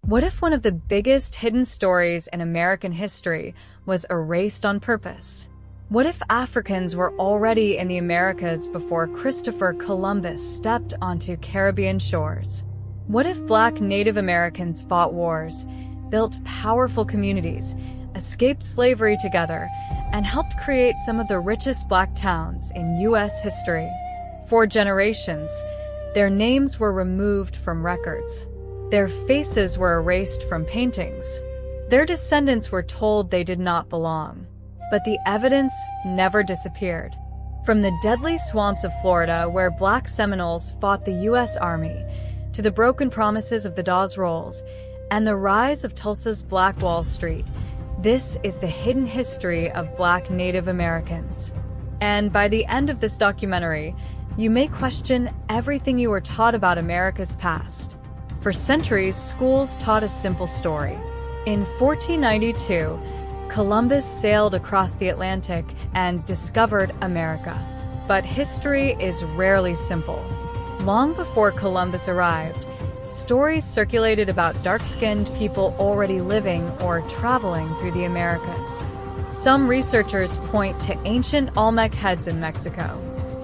What if one of the biggest hidden stories in American history was erased on purpose? What if Africans were already in the Americas before Christopher Columbus stepped onto Caribbean shores? What if Black Native Americans fought wars, built powerful communities, escaped slavery together, and helped create some of the richest Black towns in U.S. history? For generations, their names were removed from records. Their faces were erased from paintings. Their descendants were told they did not belong. But the evidence never disappeared. From the deadly swamps of Florida, where Black Seminoles fought the U.S. Army, to the broken promises of the Dawes Rolls, and the rise of Tulsa's Black Wall Street, this is the hidden history of Black Native Americans. And by the end of this documentary, you may question everything you were taught about America's past. For centuries, schools taught a simple story. In 1492, Columbus sailed across the Atlantic and discovered America. But history is rarely simple. Long before Columbus arrived, stories circulated about dark-skinned people already living or traveling through the Americas. Some researchers point to ancient Olmec heads in Mexico.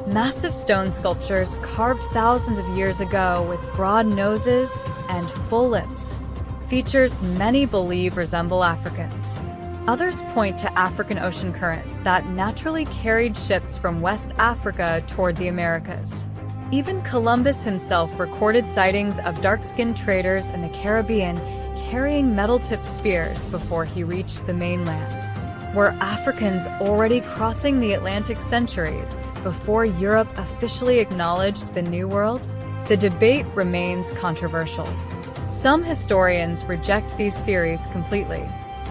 Massive stone sculptures carved thousands of years ago with broad noses and full lips. Features many believe resemble Africans. Others point to African ocean currents that naturally carried ships from West Africa toward the Americas. Even Columbus himself recorded sightings of dark-skinned traders in the Caribbean carrying metal-tipped spears before he reached the mainland. Were Africans already crossing the Atlantic centuries before Europe officially acknowledged the New World? The debate remains controversial. Some historians reject these theories completely.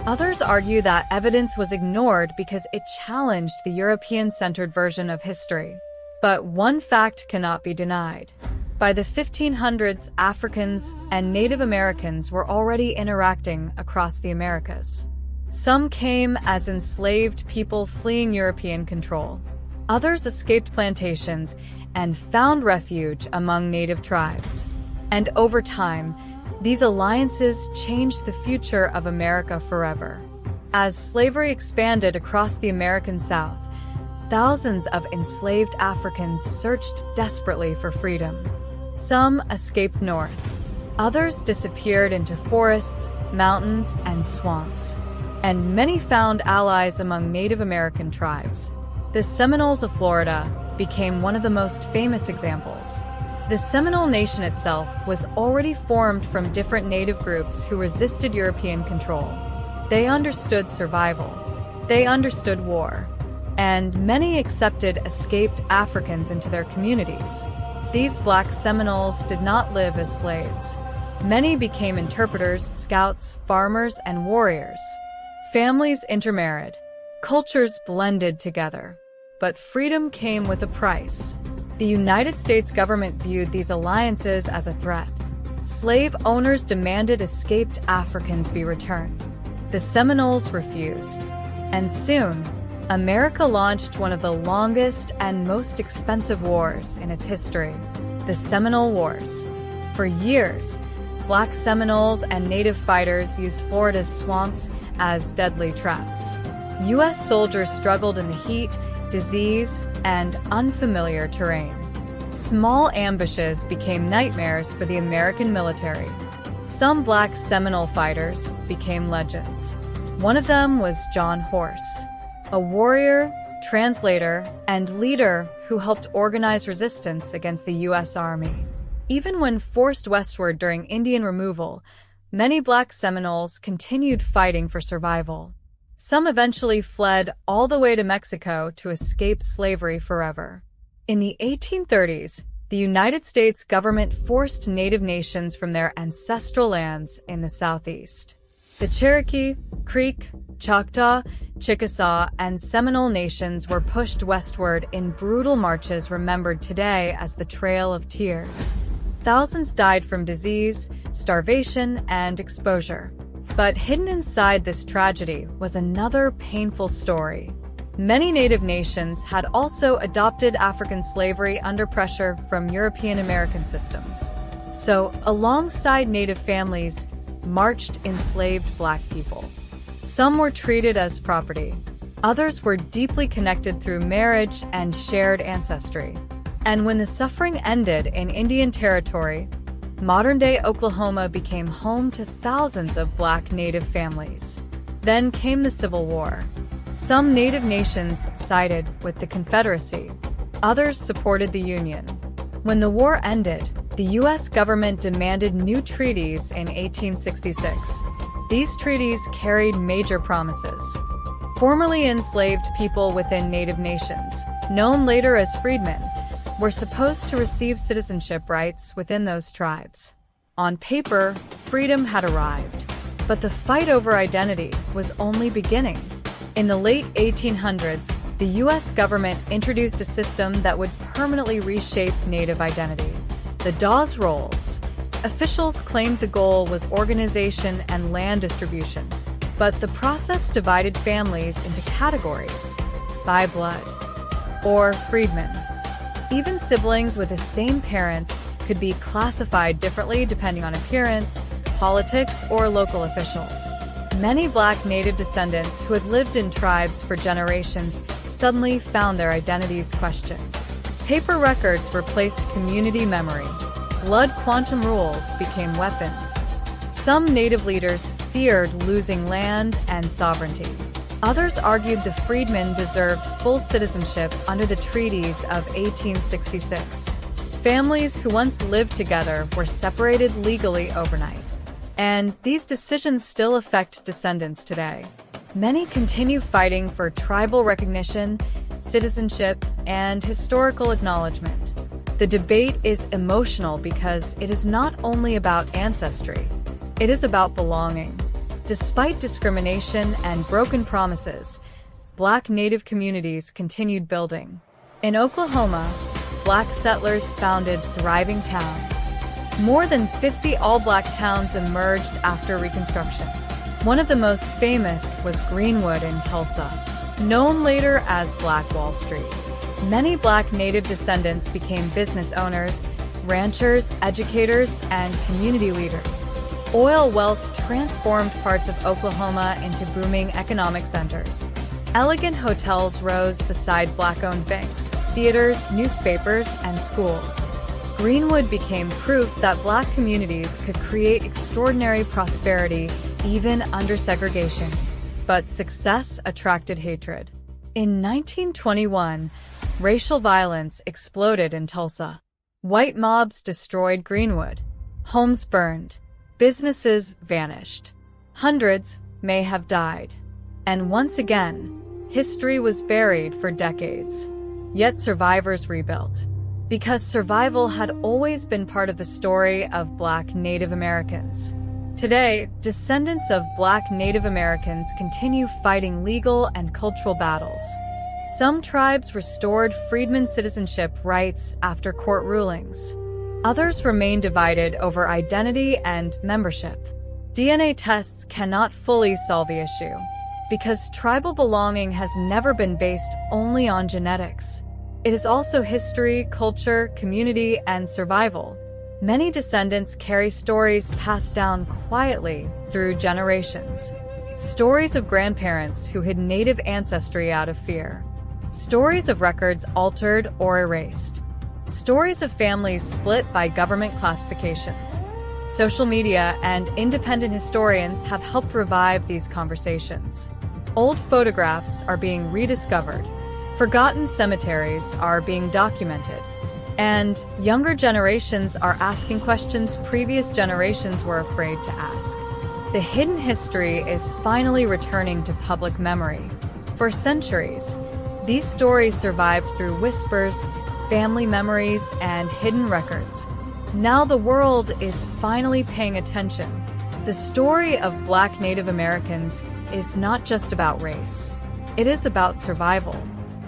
Others argue that evidence was ignored because it challenged the European-centered version of history. But one fact cannot be denied. By the 1500s, Africans and Native Americans were already interacting across the Americas. Some came as enslaved people fleeing European control. Others escaped plantations and found refuge among native tribes. And over time, these alliances changed the future of America forever. As slavery expanded across the American South, thousands of enslaved Africans searched desperately for freedom. Some escaped north. Others disappeared into forests, mountains, and swamps. And many found allies among Native American tribes. The Seminoles of Florida became one of the most famous examples. The Seminole Nation itself was already formed from different native groups who resisted European control. They understood survival. They understood war. And many accepted escaped Africans into their communities. These Black Seminoles did not live as slaves. Many became interpreters, scouts, farmers, and warriors. Families intermarried. Cultures blended together. But freedom came with a price. The United States government viewed these alliances as a threat. Slave owners demanded escaped Africans be returned. The Seminoles refused. And soon, America launched one of the longest and most expensive wars in its history, the Seminole Wars. For years, Black Seminoles and Native fighters used Florida's swamps as deadly traps. U.S. soldiers struggled in the heat, disease, and unfamiliar terrain. Small ambushes became nightmares for the American military. Some Black Seminole fighters became legends. One of them was John Horse, a warrior, translator, and leader who helped organize resistance against the U.S. Army. Even when forced westward during Indian removal, many Black Seminoles continued fighting for survival. Some eventually fled all the way to Mexico to escape slavery forever. In the 1830s, the United States government forced Native nations from their ancestral lands in the Southeast. The Cherokee, Creek, Choctaw, Chickasaw, and Seminole nations were pushed westward in brutal marches remembered today as the Trail of Tears. Thousands died from disease, starvation, and exposure. But hidden inside this tragedy was another painful story. Many Native nations had also adopted African slavery under pressure from European American systems. So, alongside Native families, marched enslaved Black people. Some were treated as property. Others were deeply connected through marriage and shared ancestry. And when the suffering ended in Indian Territory, modern-day Oklahoma became home to thousands of Black Native families. Then came the Civil War. Some Native nations sided with the Confederacy. Others supported the Union. When the war ended, the U.S. government demanded new treaties in 1866. These treaties carried major promises. Formerly enslaved people within Native nations, known later as freedmen, were supposed to receive citizenship rights within those tribes. On paper, freedom had arrived, but the fight over identity was only beginning. In the late 1800s, the U.S. government introduced a system that would permanently reshape Native identity: the Dawes rolls. Officials claimed the goal was organization and land distribution, but the process divided families into categories: by blood or freedmen. Even siblings with the same parents could be classified differently depending on appearance, politics, or local officials. Many Black Native descendants who had lived in tribes for generations suddenly found their identities questioned. Paper records replaced community memory. Blood quantum rules became weapons. Some Native leaders feared losing land and sovereignty. Others argued the freedmen deserved full citizenship under the Treaties of 1866. Families who once lived together were separated legally overnight. And these decisions still affect descendants today. Many continue fighting for tribal recognition, citizenship, and historical acknowledgement. The debate is emotional because it is not only about ancestry, it is about belonging. Despite discrimination and broken promises, Black Native communities continued building. In Oklahoma, Black settlers founded thriving towns. More than 50 all-Black towns emerged after Reconstruction. One of the most famous was Greenwood in Tulsa, known later as Black Wall Street. Many Black Native descendants became business owners, ranchers, educators, and community leaders. Oil wealth transformed parts of Oklahoma into booming economic centers. Elegant hotels rose beside Black-owned banks, theaters, newspapers, and schools. Greenwood became proof that Black communities could create extraordinary prosperity even under segregation. But success attracted hatred. In 1921, racial violence exploded in Tulsa. White mobs destroyed Greenwood. Homes burned. Businesses vanished. Hundreds may have died. And once again, history was buried for decades. Yet survivors rebuilt. Because survival had always been part of the story of Black Native Americans. Today, descendants of Black Native Americans continue fighting legal and cultural battles. Some tribes restored freedmen citizenship rights after court rulings. Others remain divided over identity and membership. DNA tests cannot fully solve the issue, because tribal belonging has never been based only on genetics. It is also history, culture, community, and survival. Many descendants carry stories passed down quietly through generations. Stories of grandparents who hid Native ancestry out of fear. Stories of records altered or erased. Stories of families split by government classifications. Social media and independent historians have helped revive these conversations. Old photographs are being rediscovered. Forgotten cemeteries are being documented. And younger generations are asking questions previous generations were afraid to ask. The hidden history is finally returning to public memory. For centuries, these stories survived through whispers, family memories, and hidden records. Now the world is finally paying attention. The story of Black Native Americans is not just about race. It is about survival,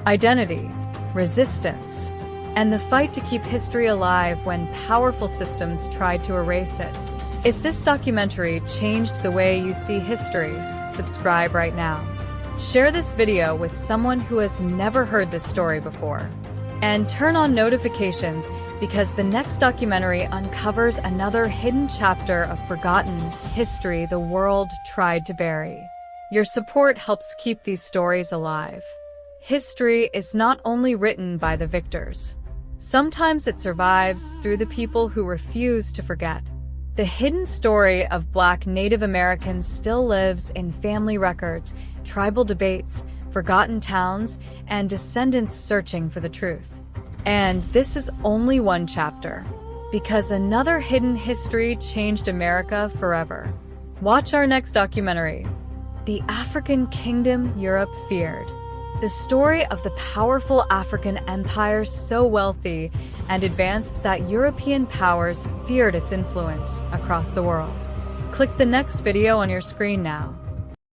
identity, resistance, and the fight to keep history alive when powerful systems tried to erase it. If this documentary changed the way you see history, subscribe right now. Share this video with someone who has never heard this story before. And turn on notifications because the next documentary uncovers another hidden chapter of forgotten history the world tried to bury. Your support helps keep these stories alive. History is not only written by the victors. Sometimes it survives through the people who refuse to forget. The hidden story of Black Native Americans still lives in family records, tribal debates, forgotten towns, and descendants searching for the truth. And this is only one chapter, because another hidden history changed America forever. Watch our next documentary, The African Kingdom Europe Feared. The story of the powerful African empire so wealthy and advanced that European powers feared its influence across the world. Click the next video on your screen now.